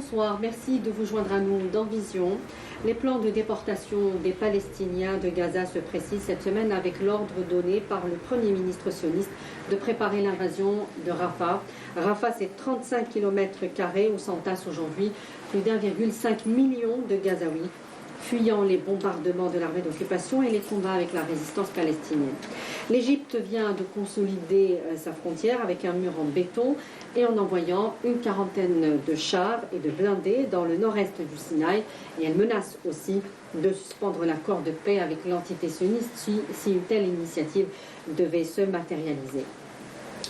bonsoir. Merci de vous joindre à nous dans Vision. Les plans de déportation des Palestiniens de Gaza se précisent cette semaine avec l'ordre donné par le Premier ministre sioniste de préparer l'invasion de Rafah. Rafah, c'est 35 km² où s'entassent aujourd'hui plus d'1,5 million de Gazaouis, fuyant les bombardements de l'armée d'occupation et les combats avec la résistance palestinienne. L'Égypte vient de consolider sa frontière avec un mur en béton et en envoyant une quarantaine de chars et de blindés dans le nord-est du Sinaï. Et elle menace aussi de suspendre l'accord de paix avec l'entité sioniste si une telle initiative devait se matérialiser.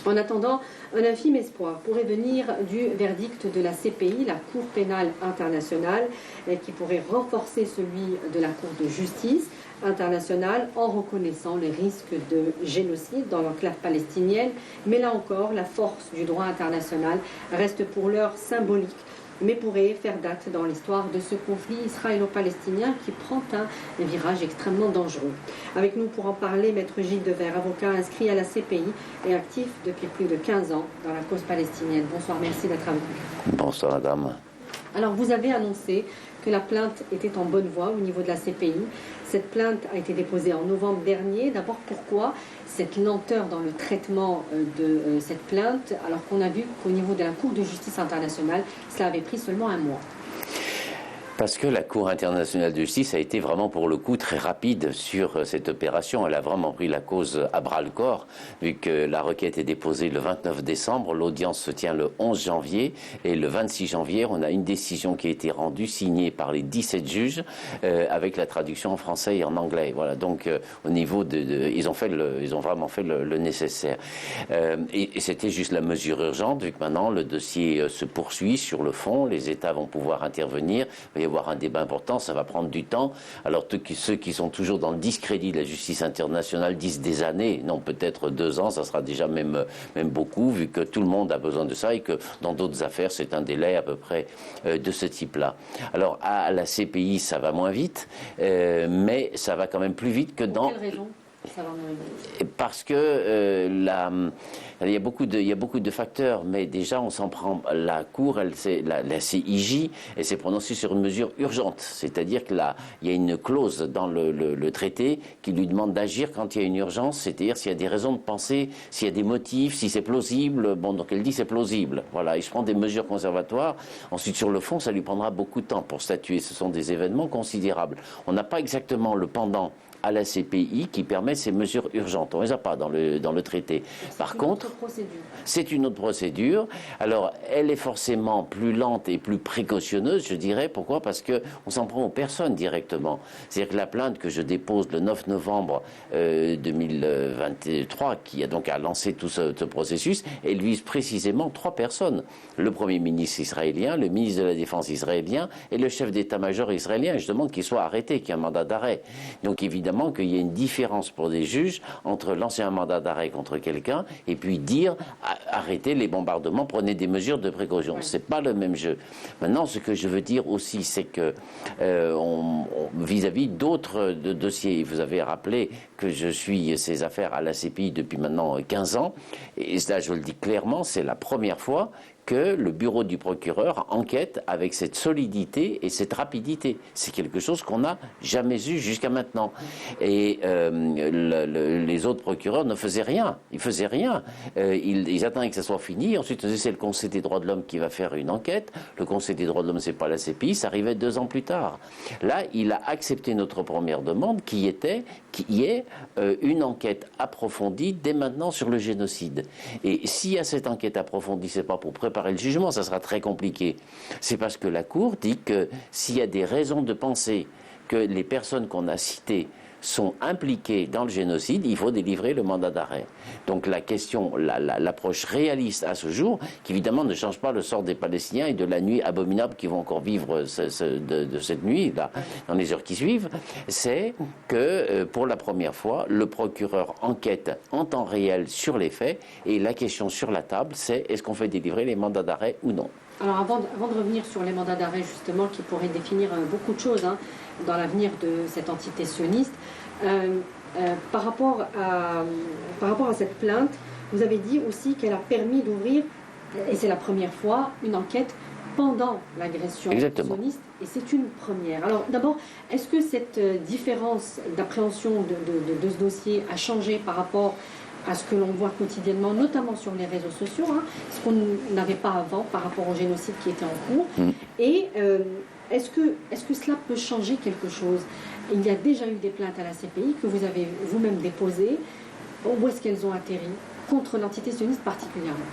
En attendant, un infime espoir pourrait venir du verdict de la CPI, la Cour pénale internationale, qui pourrait renforcer celui de la Cour de justice internationale en reconnaissant les risques de génocide dans l'enclave palestinienne. Mais là encore, la force du droit international reste pour l'heure symbolique, mais pourrait faire date dans l'histoire de ce conflit israélo-palestinien qui prend un virage extrêmement dangereux. Avec nous pour en parler, Maître Gilles Devers, avocat inscrit à la CPI et actif depuis plus de 15 ans dans la cause palestinienne. Bonsoir, merci d'être avec nous. Bonsoir, madame. Alors, vous avez annoncé que la plainte était en bonne voie au niveau de la CPI. Cette plainte a été déposée en novembre dernier. D'abord, pourquoi cette lenteur dans le traitement de cette plainte, alors qu'on a vu qu'au niveau de la Cour de justice internationale, cela avait pris seulement un mois? Parce que la Cour internationale de justice a été vraiment pour le coup très rapide sur cette opération. Elle a vraiment pris la cause à bras-le-corps, vu que la requête est déposée le 29 décembre, l'audience se tient le 11 janvier, et le 26 janvier, on a une décision qui a été rendue, signée par les 17 juges, avec la traduction en français et en anglais. Voilà, donc au niveau ils ont vraiment fait le nécessaire. Et c'était juste la mesure urgente, vu que maintenant le dossier se poursuit sur le fond, les États vont pouvoir intervenir, il va y avoir un débat important, ça va prendre du temps. Alors ceux qui sont toujours dans le discrédit de la justice internationale disent des années, non, peut-être 2 ans, ça sera déjà même beaucoup, vu que tout le monde a besoin de ça et que dans d'autres affaires, c'est un délai à peu près de ce type-là. Alors à la CPI, ça va moins vite, mais ça va quand même plus vite que dans... Pour quelle raison ça va moins vite? Parce que il y a beaucoup de facteurs, mais déjà on s'en prend. La Cour, la CIJ, elle s'est prononcée sur une mesure urgente, c'est-à-dire que là, il y a une clause dans le traité qui lui demande d'agir quand il y a une urgence, c'est-à-dire s'il y a des raisons de penser, s'il y a des motifs, si c'est plausible. Bon, donc elle dit c'est plausible. Voilà, il se prend des mesures conservatoires. Ensuite, sur le fond, ça lui prendra beaucoup de temps pour statuer. Ce sont des événements considérables. On n'a pas exactement le pendant à la CPI qui permet ces mesures urgentes. On ne les a pas dans le traité. Par contre, c'est une autre procédure. Alors, elle est forcément plus lente et plus précautionneuse, je dirais. Pourquoi? Parce qu'on s'en prend aux personnes directement. C'est-à-dire que la plainte que je dépose le 9 novembre 2023, qui a donc lancé tout ce processus, elle vise précisément 3 personnes. Le Premier ministre israélien, le ministre de la Défense israélien et le chef d'état-major israélien. Je demande qu'il soit arrêté, qu'il y ait un mandat d'arrêt. Donc, évidemment, qu'il y a une différence pour des juges entre lancer un mandat d'arrêt contre quelqu'un et puis dire arrêtez les bombardements, prenez des mesures de précaution. C'est pas le même jeu. Maintenant, ce que je veux dire aussi, c'est que vis-à-vis d'autres dossiers, vous avez rappelé que je suis ces affaires à la CPI depuis maintenant 15 ans, et là je le dis clairement, c'est la première fois que le bureau du procureur enquête avec cette solidité et cette rapidité. C'est quelque chose qu'on n'a jamais eu jusqu'à maintenant. Et les autres procureurs ne faisaient rien. Ils faisaient rien. Ils attendaient que ça soit fini. Ensuite, c'est le Conseil des droits de l'homme qui va faire une enquête. Le Conseil des droits de l'homme, c'est pas la CPI. Ça arrivait 2 ans plus tard. Là, il a accepté notre première demande qui est une enquête approfondie dès maintenant sur le génocide. Et s'il y a cette enquête approfondie, c'est pas pour préparer le jugement, ça sera très compliqué. C'est parce que la Cour dit que s'il y a des raisons de penser que les personnes qu'on a citées sont impliquées dans le génocide, il faut délivrer le mandat d'arrêt. Donc la question, l'approche réaliste à ce jour, qui évidemment ne change pas le sort des Palestiniens et de la nuit abominable qu'ils vont encore vivre de cette nuit, là, dans les heures qui suivent, c'est que pour la première fois, le procureur enquête en temps réel sur les faits, et la question sur la table, c'est est-ce qu'on fait délivrer les mandats d'arrêt ou non. Alors avant de revenir sur les mandats d'arrêt justement qui pourraient définir beaucoup de choses dans l'avenir de cette entité sioniste, par rapport à cette plainte, vous avez dit aussi qu'elle a permis d'ouvrir, et c'est la première fois, une enquête pendant l'agression sioniste, et c'est une première. Alors d'abord, est-ce que cette différence d'appréhension de ce dossier a changé par rapport à ce que l'on voit quotidiennement, notamment sur les réseaux sociaux, ce qu'on n'avait pas avant par rapport au génocide qui était en cours? Et est-ce que cela peut changer quelque chose? Il y a déjà eu des plaintes à la CPI que vous avez vous-même déposées. Où est-ce qu'elles ont atterri contre l'entité sioniste particulièrement?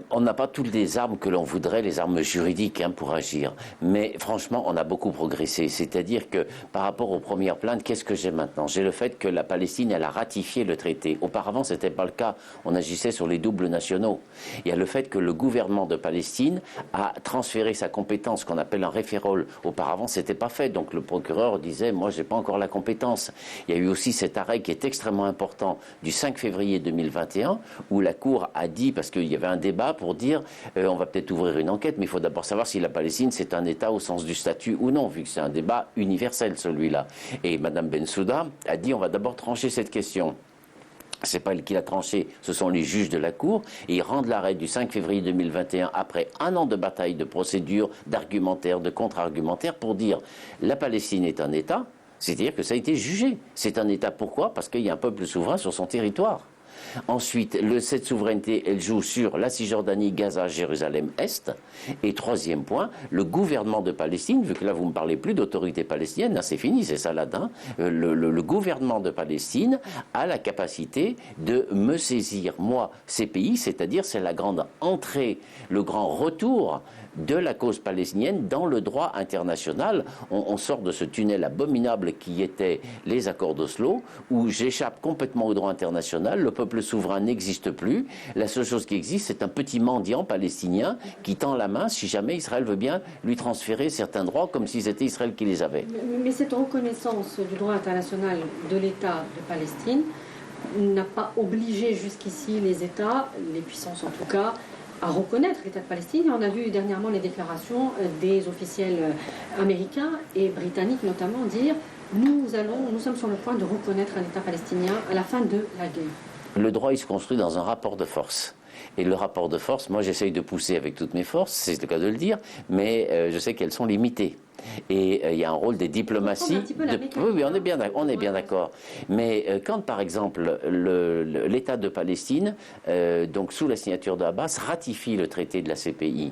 On n'a pas toutes les armes que l'on voudrait, les armes juridiques pour agir. Mais franchement, on a beaucoup progressé. C'est-à-dire que par rapport aux premières plaintes, qu'est-ce que j'ai maintenant? J'ai le fait que la Palestine, elle a ratifié le traité. Auparavant, ce n'était pas le cas. On agissait sur les doubles nationaux. Il y a le fait que le gouvernement de Palestine a transféré sa compétence, qu'on appelle un référol. Auparavant, ce n'était pas fait. Donc le procureur disait, moi, je n'ai pas encore la compétence. Il y a eu aussi cet arrêt qui est extrêmement important du 5 février 2021, où la Cour a dit, parce qu'il y avait un débat pour dire on va peut-être ouvrir une enquête, mais il faut d'abord savoir si la Palestine c'est un État au sens du statut ou non, vu que c'est un débat universel celui-là. Et Mme Bensouda a dit on va d'abord trancher cette question. C'est pas elle qui l'a tranché, ce sont les juges de la Cour, et ils rendent l'arrêt du 5 février 2021 après un an de bataille, de procédure, d'argumentaire, de contre-argumentaire pour dire la Palestine est un État, c'est-à-dire que ça a été jugé. C'est un État, pourquoi? Parce qu'il y a un peuple souverain sur son territoire. Ensuite, cette souveraineté, elle joue sur la Cisjordanie, Gaza, Jérusalem-Est. Et troisième point, le gouvernement de Palestine, vu que là vous ne me parlez plus d'autorité palestinienne, là c'est fini, c'est Saladin, le gouvernement de Palestine a la capacité de me saisir, moi, ces pays, c'est-à-dire c'est la grande entrée, le grand retour de la cause palestinienne dans le droit international. On sort de ce tunnel abominable qui était les accords d'Oslo, où j'échappe complètement au droit international, le peuple souverain n'existe plus, la seule chose qui existe c'est un petit mendiant palestinien qui tend la main si jamais Israël veut bien lui transférer certains droits comme si c'était Israël qui les avait. Mais cette reconnaissance du droit international de l'État de Palestine n'a pas obligé jusqu'ici les États, les puissances en tout cas, à reconnaître l'État de Palestine. On a vu dernièrement les déclarations des officiels américains et britanniques notamment dire nous sommes sur le point de reconnaître un État palestinien à la fin de la guerre. Le droit, il se construit dans un rapport de force. Et le rapport de force, moi j'essaye de pousser avec toutes mes forces, c'est le cas de le dire, mais je sais qu'elles sont limitées. Et il y a un rôle des diplomaties. Oui, on est bien d'accord. Mais quand, par exemple, l'État de Palestine, donc sous la signature d'Abbas, ratifie le traité de la CPI,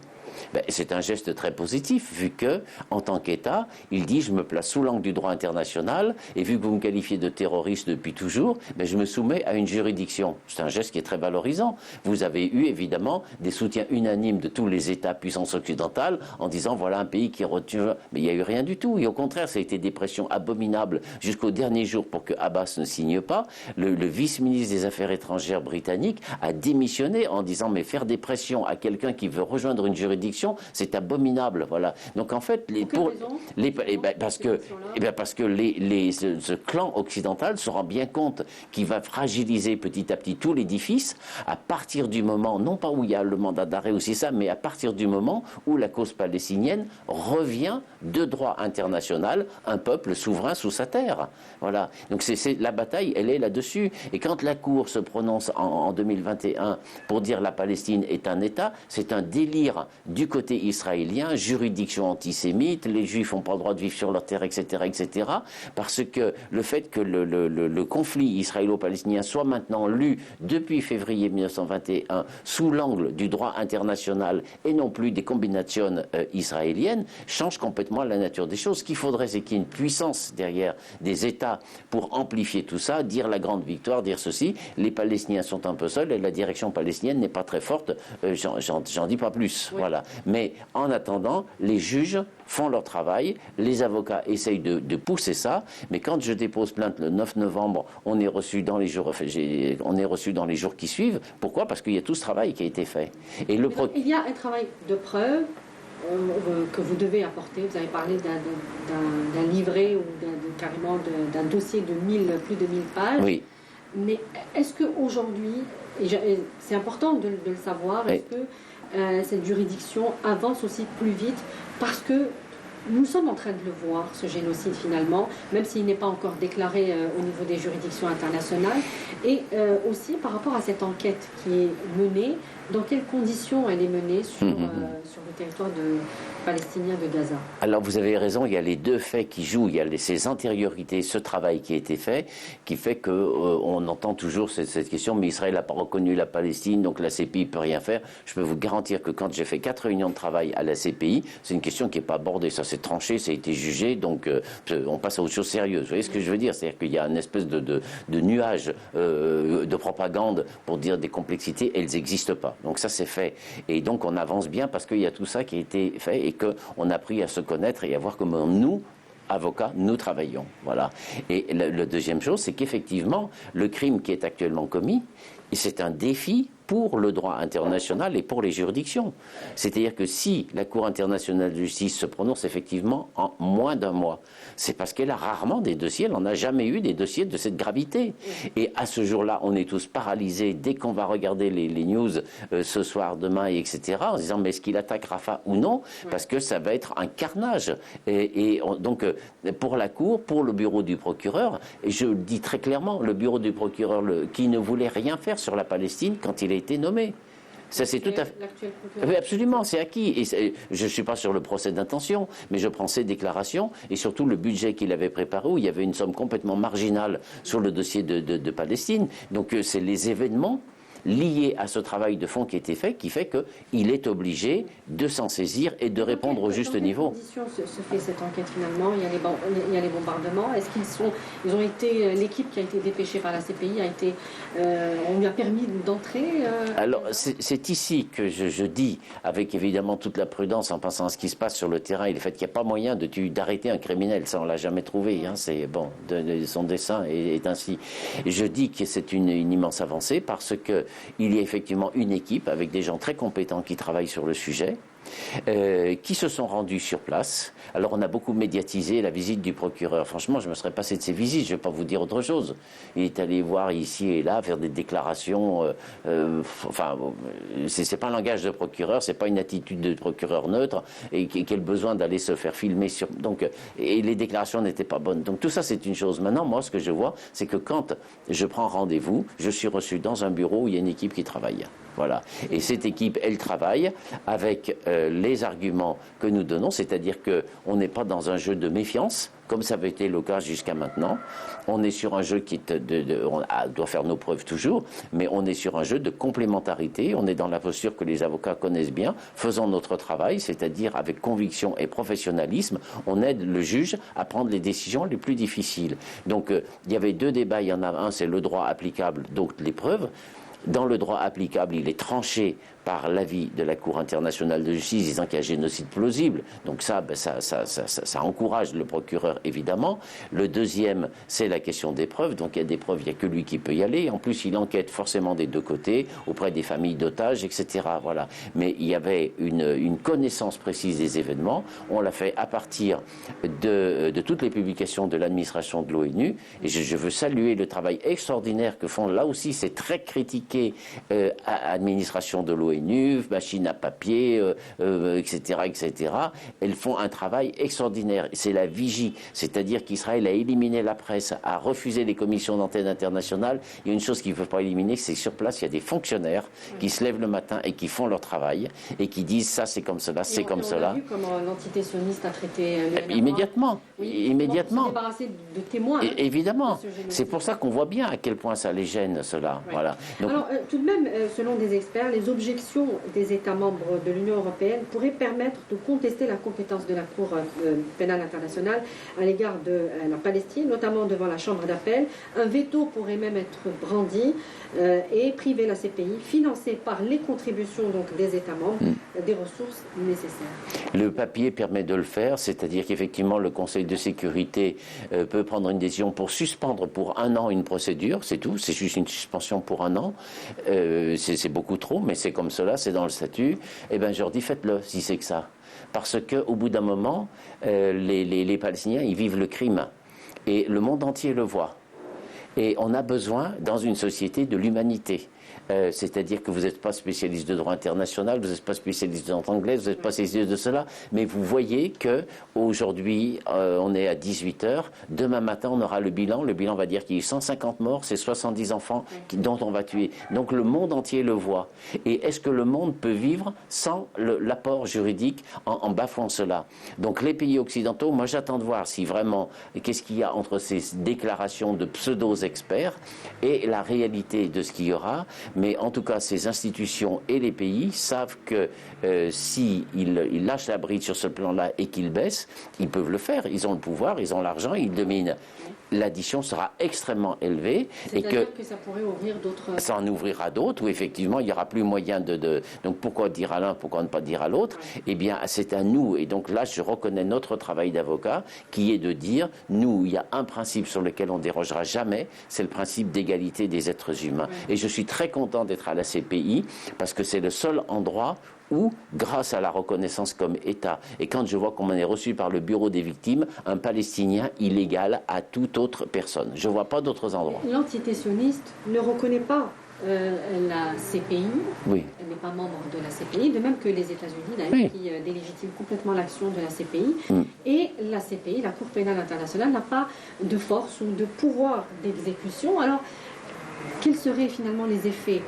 c'est un geste très positif, vu que, en tant qu'État, il dit je me place sous l'angle du droit international, et vu que vous me qualifiez de terroriste depuis toujours, je me soumets à une juridiction. C'est un geste qui est très valorisant. Vous avez eu évidemment des soutiens unanimes de tous les États puissances occidentales en disant voilà un pays qui retient. Mais il n'y a eu rien du tout. Et au contraire, ça a été des pressions abominables jusqu'au dernier jour pour que Abbas ne signe pas. Le vice-ministre des Affaires étrangères britannique a démissionné en disant mais faire des pressions à quelqu'un qui veut rejoindre une juridiction, c'est abominable, voilà. Donc en fait, parce que ce clan occidental se rend bien compte qu'il va fragiliser petit à petit tout l'édifice à partir du moment, non pas où il y a le mandat d'arrêt ou c'est ça, mais à partir du moment où la cause palestinienne revient de droit international, un peuple souverain sous sa terre, voilà. Donc la bataille, elle est là-dessus. Et quand la Cour se prononce en 2021 pour dire la Palestine est un État, c'est un délire du côté israélien, juridiction antisémite, les Juifs n'ont pas le droit de vivre sur leur terre, etc., etc., parce que le fait que le conflit israélo-palestinien soit maintenant lu depuis février 1921 sous l'angle du droit international et non plus des combinations israéliennes change complètement la nature des choses. Ce qu'il faudrait, c'est qu'il y ait une puissance derrière des États pour amplifier tout ça, dire la grande victoire, dire ceci. Les Palestiniens sont un peu seuls et la direction palestinienne n'est pas très forte. J'en dis pas plus. Oui. Voilà. Mais en attendant, les juges font leur travail, les avocats essayent de pousser ça, mais quand je dépose plainte le 9 novembre, on est reçu dans les jours qui suivent. Pourquoi? Parce qu'il y a tout ce travail qui a été fait. Et il y a un travail de preuve que vous devez apporter. Vous avez parlé d'un livret ou carrément d'un dossier de plus de 1000 pages. Oui. Mais est-ce qu'aujourd'hui, et c'est important de le savoir, est-ce que cette juridiction avance aussi plus vite parce que Nous sommes en train de le voir, ce génocide finalement, même s'il n'est pas encore déclaré au niveau des juridictions internationales. Et aussi par rapport à cette enquête qui est menée, dans quelles conditions elle est menée sur le territoire palestinien de Gaza? Alors vous avez raison, il y a les deux faits qui jouent, il y a ces antériorités, ce travail qui a été fait, qui fait qu'on entend toujours cette question, mais Israël n'a pas reconnu la Palestine, donc la CPI ne peut rien faire. Je peux vous garantir que quand j'ai fait 4 réunions de travail à la CPI, c'est une question qui n'est pas abordée, ça s'est tranché, ça a été jugé, donc on passe à autre chose sérieuse. Vous voyez ce que je veux dire? C'est-à-dire qu'il y a une espèce de nuage de propagande pour dire des complexités, elles n'existent pas. Donc ça c'est fait. Et donc on avance bien parce qu'il y a tout ça qui a été fait et qu'on a appris à se connaître et à voir comment nous, avocats, nous travaillons. Voilà. Et la deuxième chose, c'est qu'effectivement, le crime qui est actuellement commis, c'est un défi pour le droit international et pour les juridictions. C'est-à-dire que si la Cour internationale de justice se prononce effectivement en moins d'un mois, c'est parce qu'elle a rarement des dossiers, elle n'en a jamais eu des dossiers de cette gravité. Et à ce jour-là, on est tous paralysés dès qu'on va regarder les news ce soir, demain, etc., en se disant mais est-ce qu'il attaque Rafah ou non? Parce que ça va être un carnage. Donc pour la Cour, pour le bureau du procureur, et je le dis très clairement, le bureau du procureur qui ne voulait rien faire sur la Palestine quand il a été nommé. Ça, c'est tout à fait. Oui, absolument, c'est acquis. Et je ne suis pas sur le procès d'intention, mais je prends ses déclarations et surtout le budget qu'il avait préparé où il y avait une somme complètement marginale sur le dossier de Palestine. Donc, c'est les événements lié à ce travail de fond qui a été fait, qui fait qu'il est obligé de s'en saisir et de répondre au juste niveau. Dans quelles conditions se fait cette enquête finalement? Il y a les bombardements. Est-ce ils ont été, l'équipe qui a été dépêchée par la CPI a été, on lui a permis d'entrer? Alors c'est ici que je dis, avec évidemment toute la prudence en pensant à ce qui se passe sur le terrain et le fait qu'il n'y a pas moyen d'arrêter un criminel, ça on l'a jamais trouvé. Hein, c'est bon, son dessein est ainsi. Je dis que c'est une immense avancée parce que il y a effectivement une équipe avec des gens très compétents qui travaillent sur le sujet, qui se sont rendus sur place. Alors on a beaucoup médiatisé la visite du procureur. Franchement, je me serais passé de ces visites, je ne vais pas vous dire autre chose. Il est allé voir ici et là, faire des déclarations. C'est pas un langage de procureur, c'est pas une attitude de procureur neutre et qui a le besoin d'aller se faire filmer. Et les déclarations n'étaient pas bonnes. Donc tout ça, c'est une chose. Maintenant, moi, ce que je vois, c'est que quand je prends rendez-vous, je suis reçu dans un bureau où il y a une équipe qui travaille. Voilà. Et cette équipe, elle travaille avec les arguments que nous donnons, c'est-à-dire qu'on n'est pas dans un jeu de méfiance, comme ça avait été le cas jusqu'à maintenant. On est sur un jeu qui doit faire nos preuves toujours, mais on est sur un jeu de complémentarité. On est dans la posture que les avocats connaissent bien. Faisons notre travail, c'est-à-dire avec conviction et professionnalisme, on aide le juge à prendre les décisions les plus difficiles. Donc, il y avait 2 débats. Il y en a un, c'est le droit applicable, donc les preuves. Dans le droit applicable, il est tranché par l'avis de la Cour internationale de justice disant qu'il y a génocide plausible. Donc ça encourage le procureur, évidemment. Le deuxième, c'est la question des preuves. Donc il y a des preuves, il n'y a que lui qui peut y aller. En plus, il enquête forcément des 2 côtés, auprès des familles d'otages, etc. Voilà. Mais il y avait une connaissance précise des événements. On l'a fait à partir de toutes les publications de l'administration de l'ONU. Et je veux saluer le travail extraordinaire que font, là aussi, c'est très critiqué, administration de l'ONU, machine à papier, etc., etc. Elles font un travail extraordinaire. C'est la vigie, c'est-à-dire qu'Israël a éliminé la presse, a refusé les commissions d'antenne internationales. Il y a une chose qu'ils ne peuvent pas éliminer, c'est que sur place, il y a des fonctionnaires qui se lèvent le matin et qui font leur travail et qui disent ça, c'est comme cela, c'est comme cela. On a vu comment l'entité sioniste a traité immédiatement. Oui, immédiatement. Se débarrasser de témoins. Évidemment. C'est pour ça qu'on voit bien à quel point ça les gêne, cela. Ouais. Voilà. Donc, alors, tout de même, selon des experts, les objections des États membres de l'Union européenne pourraient permettre de contester la compétence de la Cour pénale internationale à l'égard de la Palestine, notamment devant la Chambre d'appel. Un veto pourrait même être brandi et priver la CPI, financée par les contributions donc, des États membres, des ressources nécessaires. Le papier permet de le faire, c'est-à-dire qu'effectivement le Conseil de sécurité peut prendre une décision pour suspendre pour 1 an une procédure, c'est tout, c'est juste une suspension pour 1 an. C'est beaucoup trop, mais c'est comme cela, c'est dans le statut. Eh bien, je leur dis, faites-le, si c'est que ça. Parce qu'au bout d'un moment, les Palestiniens, ils vivent le crime. Et le monde entier le voit. Et on a besoin, dans une société, de l'humanité. c'est-à-dire que vous n'êtes pas spécialiste de droit international, vous n'êtes pas spécialiste de langue anglaise, vous n'êtes pas spécialiste de cela, mais vous voyez que aujourd'hui, on est à 18 heures, demain matin, on aura le bilan va dire qu'il y a eu 150 morts, c'est 70 enfants dont on va tuer. Donc le monde entier le voit. Et est-ce que le monde peut vivre sans l'apport juridique en bafouant cela? Donc les pays occidentaux, moi j'attends de voir si vraiment, qu'est-ce qu'il y a entre ces déclarations de pseudo-experts et la réalité de ce qu'il y aura. Mais en tout cas, ces institutions et les pays savent que s'ils lâchent la bride sur ce plan-là et qu'ils baissent, ils peuvent le faire. Ils ont le pouvoir, ils ont l'argent, ils dominent. L'addition sera extrêmement élevée. C'est-à-dire que ça pourrait ouvrir d'autres... Ça en ouvrira d'autres, où effectivement, il n'y aura plus moyen de... Donc pourquoi dire à l'un, pourquoi ne pas dire à l'autre? Eh bien, c'est à nous. Et donc là, je reconnais notre travail d'avocat, qui est de dire, nous, il y a un principe sur lequel on ne dérogera jamais, c'est le principe d'égalité des êtres humains. Et je suis très content d'être à la CPI, parce que c'est le seul endroit où, grâce à la reconnaissance comme État, et quand je vois qu'on est reçu par le bureau des victimes, un Palestinien illégal à toute autre personne. Je ne vois pas d'autres endroits. L'entité sioniste ne reconnaît pas la CPI. Oui. Elle n'est pas membre de la CPI, de même que les États-Unis, d'ailleurs, Oui. qui délégitiment complètement l'action de la CPI. Et la CPI, la Cour pénale internationale, n'a pas de force ou de pouvoir d'exécution. Alors, quels seraient finalement les effets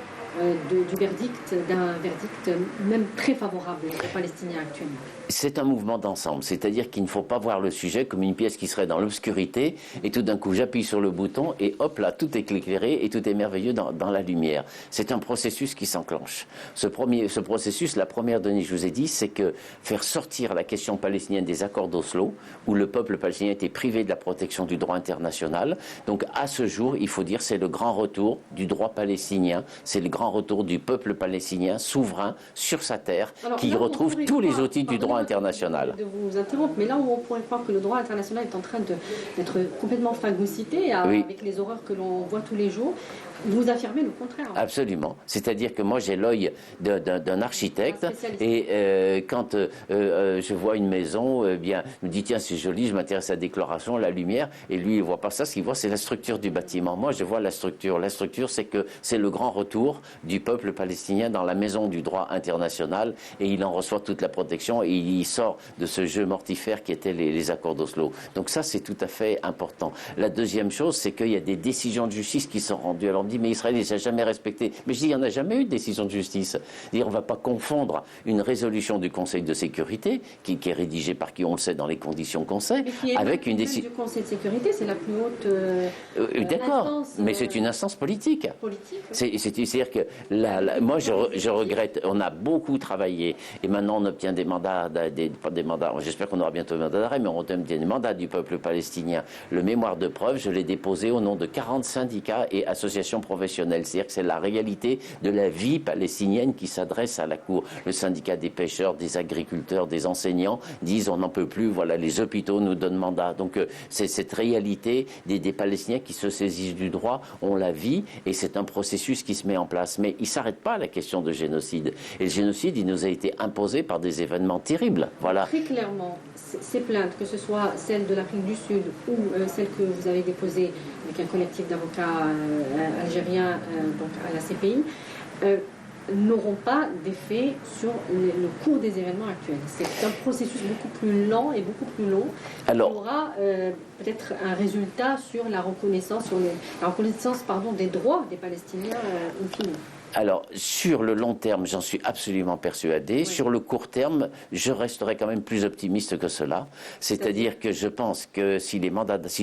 du verdict, d'un verdict même très favorable aux Palestiniens actuellement? C'est un mouvement d'ensemble, c'est-à-dire qu'il ne faut pas voir le sujet comme une pièce qui serait dans l'obscurité et tout d'un coup j'appuie sur le bouton et hop là tout est éclairé et tout est merveilleux dans la lumière. C'est un processus qui s'enclenche. Ce processus, la première donnée que je vous ai dit, c'est que faire sortir la question palestinienne des accords d'Oslo, où le peuple palestinien était privé de la protection du droit international, donc à ce jour, il faut dire, c'est le grand retour du droit palestinien, c'est le grand retour du peuple palestinien souverain sur sa terre, qui retrouve tous les outils du droit international. De vous interrompre, mais là où on pourrait croire que le droit international est en train d'être complètement phagocyté avec les horreurs que l'on voit tous les jours, vous affirmez le contraire. Absolument. C'est-à-dire que moi j'ai l'œil d'un architecte et quand je vois une maison, bien, je me dis tiens c'est joli, je m'intéresse à la décoration, la lumière, et lui il voit pas ça, ce qu'il voit c'est la structure du bâtiment. Moi je vois la structure. La structure c'est que c'est le grand retour du peuple palestinien dans la maison du droit international et il en reçoit toute la protection et il sort de ce jeu mortifère qui étaient les accords d'Oslo. Donc ça c'est tout à fait important. La deuxième chose c'est qu'il y a des décisions de justice qui sont rendues. Alors on me dit mais Israël ne les a jamais respectées. Mais je dis il n'y en a jamais eu de décision de justice. On ne va pas confondre une résolution du Conseil de sécurité qui est rédigée par qui on le sait dans les conditions qu'on sait avec une décision du Conseil de sécurité, c'est la plus haute d'accord, mais c'est une instance politique. C'est-à-dire que moi je regrette, on a beaucoup travaillé et maintenant on obtient des mandats, pas des mandats, j'espère qu'on aura bientôt un mandat d'arrêt, mais on obtient des mandats du peuple palestinien. Le mémoire de preuve, je l'ai déposé au nom de 40 syndicats et associations professionnelles. C'est-à-dire que c'est la réalité de la vie palestinienne qui s'adresse à la Cour. Le syndicat des pêcheurs, des agriculteurs, des enseignants disent on n'en peut plus, voilà, les hôpitaux nous donnent mandat. Donc c'est cette réalité des Palestiniens qui se saisissent du droit, on la vit et c'est un processus qui se met en place. Mais il ne s'arrête pas à la question de génocide. Et le génocide, il nous a été imposé par des événements terribles. Voilà. Très clairement, ces plaintes, que ce soit celle de l'Afrique du Sud ou celle que vous avez déposée avec un collectif d'avocats algériens donc à la CPI, n'auront pas d'effet sur le cours des événements actuels. C'est un processus beaucoup plus lent et beaucoup plus long. Alors, qui aura peut-être un résultat sur la reconnaissance, des droits des Palestiniens in fine. Alors, sur le long terme, j'en suis absolument persuadé. Oui. Sur le court terme, je resterai quand même plus optimiste que cela. C'est-à-dire que je pense que si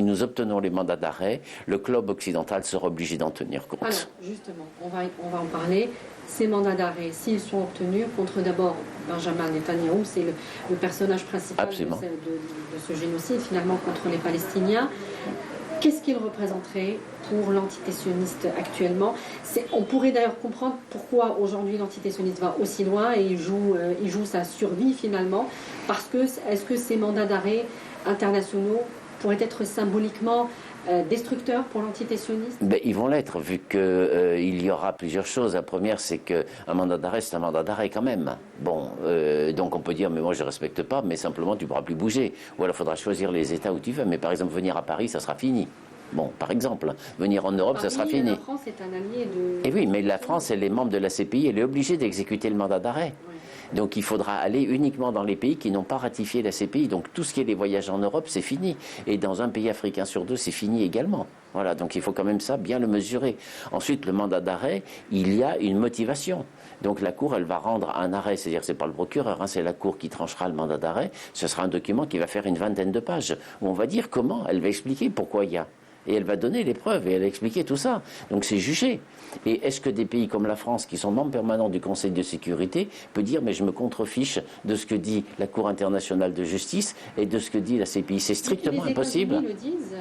nous obtenons les mandats d'arrêt, le club occidental sera obligé d'en tenir compte. Alors, justement, on va en parler. Ces mandats d'arrêt, s'ils sont obtenus, contre d'abord Benjamin Netanyahou, c'est le personnage principal de ce génocide, finalement, contre les Palestiniens. Qu'est-ce qu'il représenterait pour l'entité sioniste actuellement? On pourrait d'ailleurs comprendre pourquoi aujourd'hui l'entité sioniste va aussi loin et il joue sa survie finalement. Parce que est-ce que ces mandats d'arrêt internationaux pourraient être symboliquement destructeurs pour l'entité sioniste? Ils vont l'être, vu qu'il y aura plusieurs choses. La première, c'est qu'un mandat d'arrêt, c'est un mandat d'arrêt quand même. Bon, donc on peut dire, mais moi je ne respecte pas, mais simplement tu ne pourras plus bouger. Ou alors il faudra choisir les États où tu veux. Mais par exemple, venir à Paris, ça sera fini. Bon, par exemple, venir en Europe, ça sera fini. La France est un allié de... Et oui, mais la France, elle est membre de la CPI, elle est obligée d'exécuter le mandat d'arrêt. Oui. Donc il faudra aller uniquement dans les pays qui n'ont pas ratifié la CPI. Donc tout ce qui est les voyages en Europe, c'est fini. Et dans un pays africain sur deux, c'est fini également. Voilà, donc il faut quand même ça bien le mesurer. Ensuite, le mandat d'arrêt, il y a une motivation. Donc la Cour, elle va rendre un arrêt, c'est-à-dire que ce n'est pas le procureur, hein, c'est la Cour qui tranchera le mandat d'arrêt. Ce sera un document qui va faire une vingtaine de pages, où on va dire comment, elle va expliquer pourquoi il y a. Et elle va donner les preuves et elle va expliquer tout ça. Donc c'est jugé. Et est-ce que des pays comme la France, qui sont membres permanents du Conseil de sécurité, peut dire mais je me contrefiche de ce que dit la Cour internationale de justice et de ce que dit la CPI? C'est strictement impossible. Les États-Unis le disent,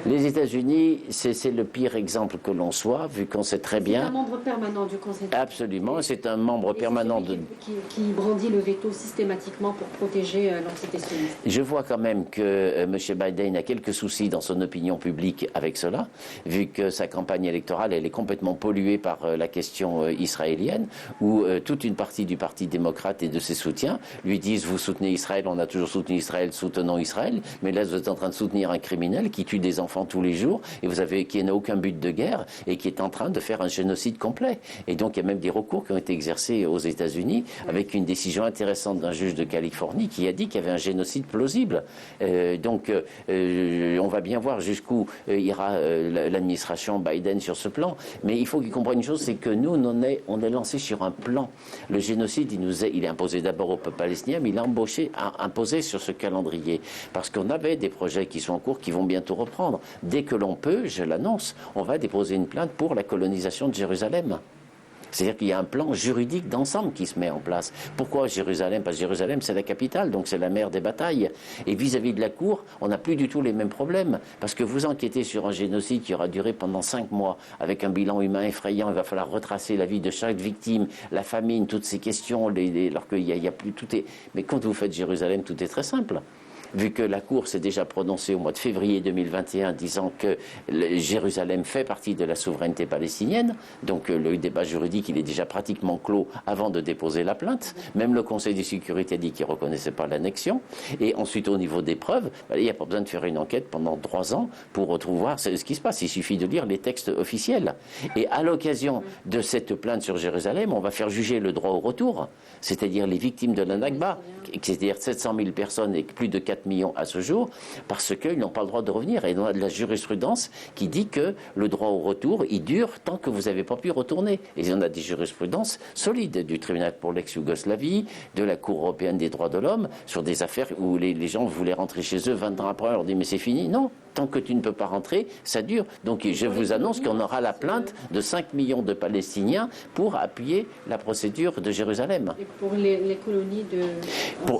les États-Unis, c'est le pire exemple que l'on soit, vu qu'on sait très bien. C'est un membre permanent du Conseil de sécurité. Absolument, c'est un membre permanent de. Qui brandit le veto systématiquement pour protéger l'entité sioniste. Je vois quand même que M. Biden a quelques soucis dans son opinion publique avec cela, vu que sa campagne électorale, elle est complètement polluée par la question israélienne, où toute une partie du Parti démocrate et de ses soutiens lui disent vous soutenez Israël, on a toujours soutenu Israël, soutenons Israël, mais là vous êtes en train de soutenir un criminel qui tue des enfants tous les jours, et qui n'a aucun but de guerre, et qui est en train de faire un génocide complet. Et donc il y a même des recours qui ont été exercés aux États-Unis, avec une décision intéressante d'un juge de Californie qui a dit qu'il y avait un génocide plausible. Donc on va bien voir jusqu'où ira l'administration Biden sur ce plan. Mais il faut qu'ils comprennent une chose, c'est que nous, on est lancé sur un plan. Le génocide, il est imposé d'abord au peuple palestinien, mais il est imposé sur ce calendrier. Parce qu'on avait des projets qui sont en cours, qui vont bientôt reprendre. Dès que l'on peut, je l'annonce, on va déposer une plainte pour la colonisation de Jérusalem. C'est-à-dire qu'il y a un plan juridique d'ensemble qui se met en place. Pourquoi Jérusalem? Parce que Jérusalem, c'est la capitale, donc c'est la mère des batailles. Et vis-à-vis de la Cour, on n'a plus du tout les mêmes problèmes. Parce que vous enquêtez sur un génocide qui aura duré pendant 5 mois, avec un bilan humain effrayant, il va falloir retracer la vie de chaque victime, la famine, toutes ces questions, alors qu'il y a plus... Tout est... Mais quand vous faites Jérusalem, tout est très simple. Vu que la Cour s'est déjà prononcée au mois de février 2021 disant que Jérusalem fait partie de la souveraineté palestinienne, donc le débat juridique il est déjà pratiquement clos avant de déposer la plainte. Même le Conseil de sécurité a dit qu'il ne reconnaissait pas l'annexion. Et ensuite au niveau des preuves, il n'y a pas besoin de faire une enquête pendant 3 ans pour retrouver ce qui se passe. Il suffit de lire les textes officiels. Et à l'occasion de cette plainte sur Jérusalem, on va faire juger le droit au retour, c'est-à-dire les victimes de la Nakba, c'est-à-dire 700 000 personnes et plus de 4 millions à ce jour, parce qu'ils n'ont pas le droit de revenir. Et on a de la jurisprudence qui dit que le droit au retour, il dure tant que vous n'avez pas pu retourner. Et on a des jurisprudences solides du tribunal pour l'ex-Yougoslavie, de la Cour européenne des droits de l'homme, sur des affaires où les gens voulaient rentrer chez eux 20 ans après, on leur dit mais c'est fini. Non, tant que tu ne peux pas rentrer, ça dure. Donc je vous annonce qu'on aura la plainte de 5 millions de Palestiniens pour appuyer la procédure de Jérusalem. Et pour les colonies de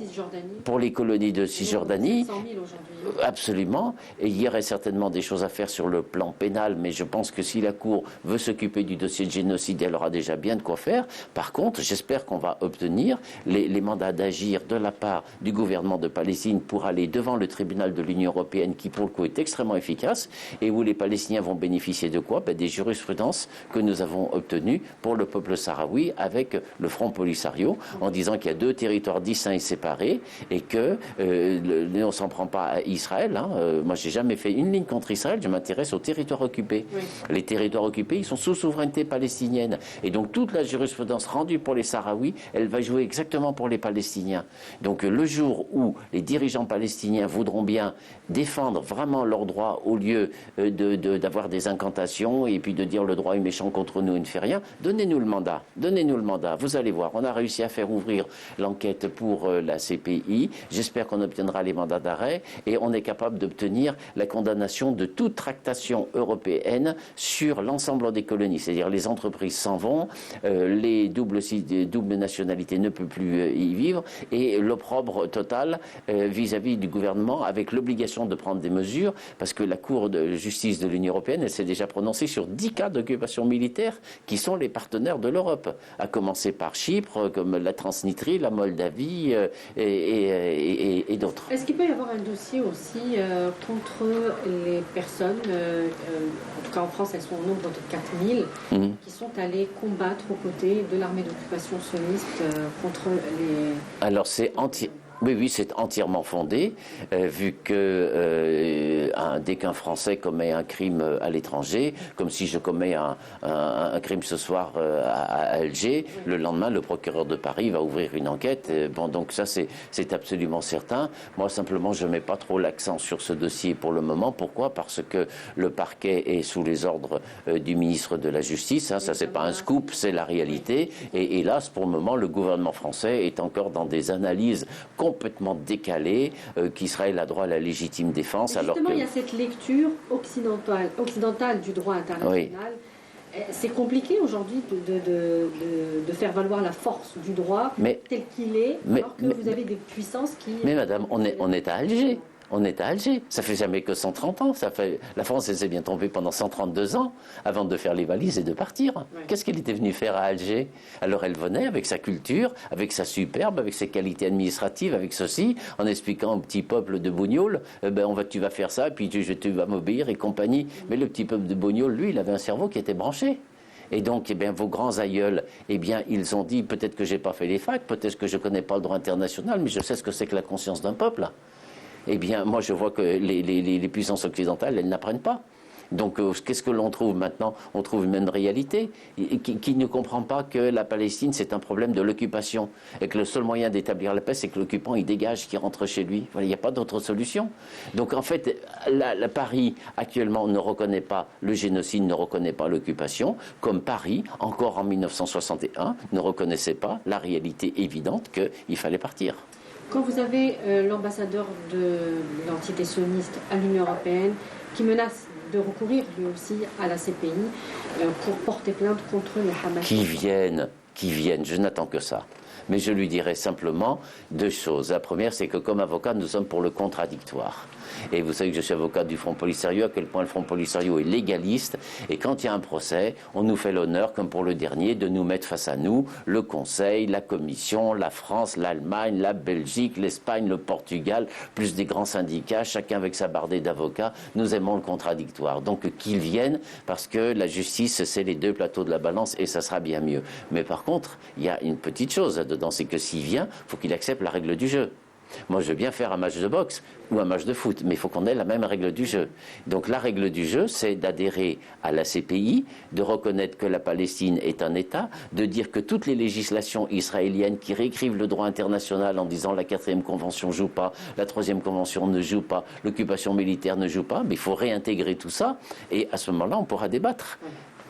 Cisjordanie? Pour les colonies de Cisjordanie, 700 000 aujourd'hui. Absolument. Et il y aurait certainement des choses à faire sur le plan pénal, mais je pense que si la Cour veut s'occuper du dossier de génocide, elle aura déjà bien de quoi faire. Par contre, j'espère qu'on va obtenir les mandats d'agir de la part du gouvernement de Palestine pour aller devant le tribunal de l'Union européenne, qui pour le coup est extrêmement efficace, et où les Palestiniens vont bénéficier de quoi? Des jurisprudences que nous avons obtenues pour le peuple sahraoui avec le Front Polisario, en disant qu'il y a 2 territoires distincts et séparés, et que on ne s'en prend pas à Israël. Moi, j'ai jamais fait une ligne contre Israël, je m'intéresse aux territoires occupés. Oui. Les territoires occupés, ils sont sous souveraineté palestinienne. Et donc, toute la jurisprudence rendue pour les Sahraouis, elle va jouer exactement pour les Palestiniens. Donc, le jour où les dirigeants palestiniens voudront bien défendre vraiment leurs droits au lieu d'avoir des incantations et puis de dire le droit est méchant contre nous, il ne fait rien, donnez-nous le mandat. Donnez-nous le mandat. Vous allez voir, on a réussi à faire ouvrir l'enquête pour la CPI. J'espère qu'on obtiendra les mandats d'arrêt et on est capable d'obtenir la condamnation de toute tractation européenne sur l'ensemble des colonies. C'est-à-dire les entreprises s'en vont, les doubles nationalités ne peuvent plus y vivre et l'opprobre total vis-à-vis du gouvernement avec l'obligation de prendre des mesures parce que la Cour de justice de l'Union européenne elle s'est déjà prononcée sur 10 cas d'occupation militaire qui sont les partenaires de l'Europe, à commencer par Chypre, comme la Transnistrie, la Moldavie et d'autres. Est-ce qu'il peut y avoir un dossier aussi contre les personnes, en tout cas en France, elles sont au nombre de 4000, qui sont allées combattre aux côtés de l'armée d'occupation sioniste contre les... Alors Oui, oui, c'est entièrement fondé, vu que dès qu'un Français commet un crime à l'étranger, comme si je commets un crime ce soir à Alger, le lendemain, le procureur de Paris va ouvrir une enquête. Bon, donc ça, c'est absolument certain. Moi, simplement, je ne mets pas trop l'accent sur ce dossier pour le moment. Pourquoi? Parce que le parquet est sous les ordres du ministre de la Justice. Hein, ça, c'est pas un scoop, c'est la réalité. Et hélas, pour le moment, le gouvernement français est encore dans des analyses complètement décalées, qu'Israël a droit à la légitime défense. Justement, alors que... il y a cette lecture occidentale du droit international. Oui. C'est compliqué aujourd'hui de faire valoir la force du droit tel qu'il est, alors que vous avez des puissances qui... Mais madame, on est à Alger. On est à Alger. Ça fait jamais que 130 ans. La France, elle s'est bien trompée pendant 132 ans avant de faire les valises et de partir. Ouais. Qu'est-ce qu'elle était venue faire à Alger? Alors elle venait avec sa culture, avec sa superbe, avec ses qualités administratives, avec ceci, en expliquant au petit peuple de Bougnoul, tu vas faire ça, puis tu vas m'obéir et compagnie. Mais le petit peuple de Bougnoul, lui, il avait un cerveau qui était branché. Et donc, vos grands aïeuls, ils ont dit, peut-être que j'ai pas fait les facs, peut-être que je connais pas le droit international, mais je sais ce que c'est que la conscience d'un peuple. Moi, je vois que les puissances occidentales, elles n'apprennent pas. Donc, qu'est-ce que l'on trouve maintenant? On trouve une même réalité qui ne comprend pas que la Palestine, c'est un problème de l'occupation et que le seul moyen d'établir la paix, c'est que l'occupant, il dégage, qu'il rentre chez lui. Voilà, il n'y a pas d'autre solution. Donc, en fait, Paris, actuellement, ne reconnaît pas le génocide, ne reconnaît pas l'occupation, comme Paris, encore en 1961, ne reconnaissait pas la réalité évidente qu'il fallait partir. Quand vous avez l'ambassadeur de l'entité sioniste à l'Union européenne qui menace de recourir lui aussi à la CPI pour porter plainte contre le Hamas. Qui viennent, je n'attends que ça. Mais je lui dirai simplement deux choses. La première, c'est que comme avocat, nous sommes pour le contradictoire. Et vous savez que je suis avocat du Front Polisario, à quel point le Front Polisario est légaliste. Et quand il y a un procès, on nous fait l'honneur, comme pour le dernier, de nous mettre face à nous le Conseil, la Commission, la France, l'Allemagne, la Belgique, l'Espagne, le Portugal, plus des grands syndicats, chacun avec sa bardée d'avocats. Nous aimons le contradictoire. Donc qu'ils viennent, parce que la justice, c'est les deux plateaux de la balance et ça sera bien mieux. Mais par contre, il y a une petite chose là-dedans, c'est que s'il vient, il faut qu'il accepte la règle du jeu. Moi, je veux bien faire un match de boxe ou un match de foot, mais il faut qu'on ait la même règle du jeu. Donc la règle du jeu, c'est d'adhérer à la CPI, de reconnaître que la Palestine est un État, de dire que toutes les législations israéliennes qui réécrivent le droit international en disant la 4e convention ne joue pas, la 3e convention ne joue pas, l'occupation militaire ne joue pas, mais il faut réintégrer tout ça, et à ce moment-là, on pourra débattre.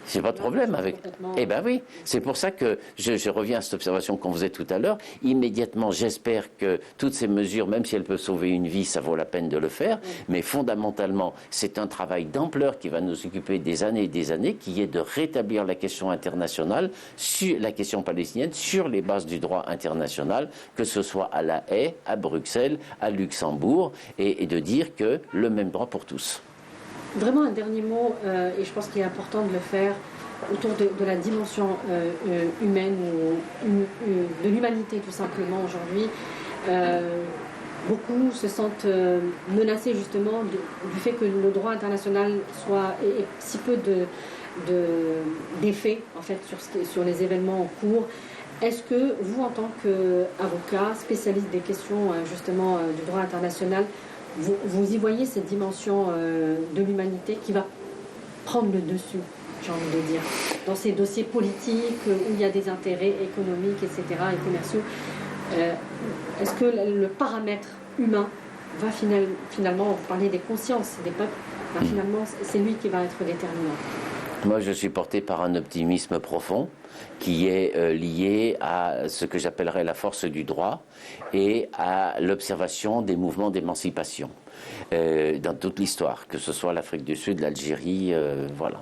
J'ai pas de problème avec. Eh bien oui, c'est pour ça que je reviens à cette observation qu'on faisait tout à l'heure. Immédiatement, j'espère que toutes ces mesures, même si elles peuvent sauver une vie, ça vaut la peine de le faire. Mais fondamentalement, c'est un travail d'ampleur qui va nous occuper des années, qui est de rétablir la question internationale, sur la question palestinienne, sur les bases du droit international, que ce soit à La Haye, à Bruxelles, à Luxembourg, et de dire que le même droit pour tous. Vraiment un dernier mot, et je pense qu'il est important de le faire, autour de la dimension humaine, de l'humanité tout simplement aujourd'hui. Beaucoup se sentent menacés justement du fait que le droit international ait si peu d'effet en fait, sur les événements en cours. Est-ce que vous, en tant qu'avocat, spécialiste des questions justement du droit international, vous y voyez cette dimension de l'humanité qui va prendre le dessus, j'ai envie de dire, dans ces dossiers politiques où il y a des intérêts économiques, etc., et commerciaux. Est-ce que le paramètre humain va finalement, vous parlez des consciences des peuples, finalement c'est lui qui va être déterminant? Moi, je suis porté par un optimisme profond qui est lié à ce que j'appellerais la force du droit et à l'observation des mouvements d'émancipation dans toute l'histoire, que ce soit l'Afrique du Sud, l'Algérie, voilà.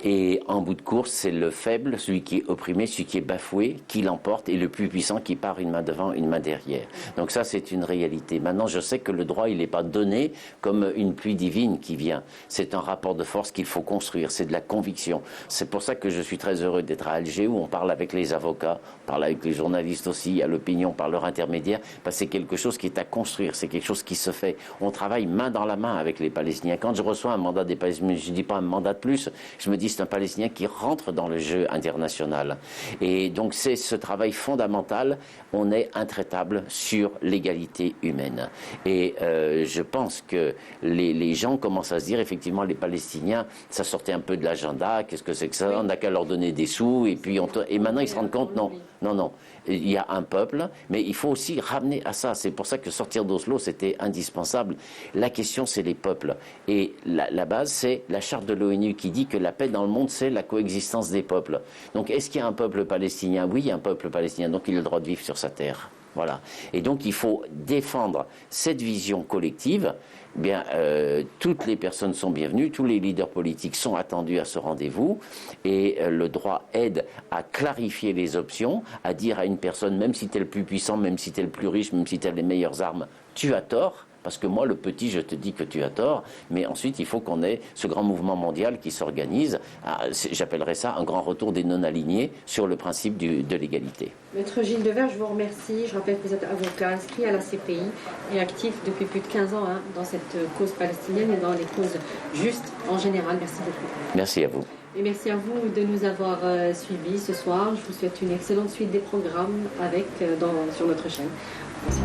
Et en bout de course, c'est le faible, celui qui est opprimé, celui qui est bafoué, qui l'emporte, et le plus puissant qui part une main devant, une main derrière. Donc ça, c'est une réalité. Maintenant, je sais que le droit, il n'est pas donné comme une pluie divine qui vient. C'est un rapport de force qu'il faut construire, c'est de la conviction. C'est pour ça que je suis très heureux d'être à Alger, où on parle avec les avocats, on parle avec les journalistes aussi, à l'opinion par leur intermédiaire, parce que c'est quelque chose qui est à construire, c'est quelque chose qui se fait. On travaille travaille main dans la main avec les Palestiniens. Quand je reçois un mandat des Palestiniens, je ne dis pas un mandat de plus, je me dis c'est un Palestinien qui rentre dans le jeu international. Et donc c'est ce travail fondamental, on est intraitable sur l'égalité humaine. Et je pense que les gens commencent à se dire, effectivement, les Palestiniens, ça sortait un peu de l'agenda, qu'est-ce que c'est que ça, on n'a qu'à leur donner des sous, et puis et maintenant ils se rendent compte, non, il y a un peuple, mais il faut aussi ramener à ça. C'est pour ça que sortir d'Oslo, c'était indispensable. La question, c'est les peuples. Et la base, c'est la charte de l'ONU qui dit que la paix dans le monde, c'est la coexistence des peuples. Donc, est-ce qu'il y a un peuple palestinien? Oui, il y a un peuple palestinien, donc il a le droit de vivre sur sa terre. Voilà. Et donc, il faut défendre cette vision collective. Bien, toutes les personnes sont bienvenues, tous les leaders politiques sont attendus à ce rendez-vous, et le droit aide à clarifier les options, à dire à une personne, même si tu es le plus puissant, même si tu es le plus riche, même si tu as les meilleures armes, tu as tort. Parce que moi, le petit, je te dis que tu as tort, mais ensuite, il faut qu'on ait ce grand mouvement mondial qui s'organise. J'appellerais ça un grand retour des non-alignés sur le principe de l'égalité. Maître Gilles Devers, je vous remercie. Je rappelle que vous êtes avocat inscrit à la CPI et actif depuis plus de 15 ans dans cette cause palestinienne et dans les causes justes en général. Merci beaucoup. Merci à vous. Et merci à vous de nous avoir suivis ce soir. Je vous souhaite une excellente suite des programmes sur notre chaîne. Merci.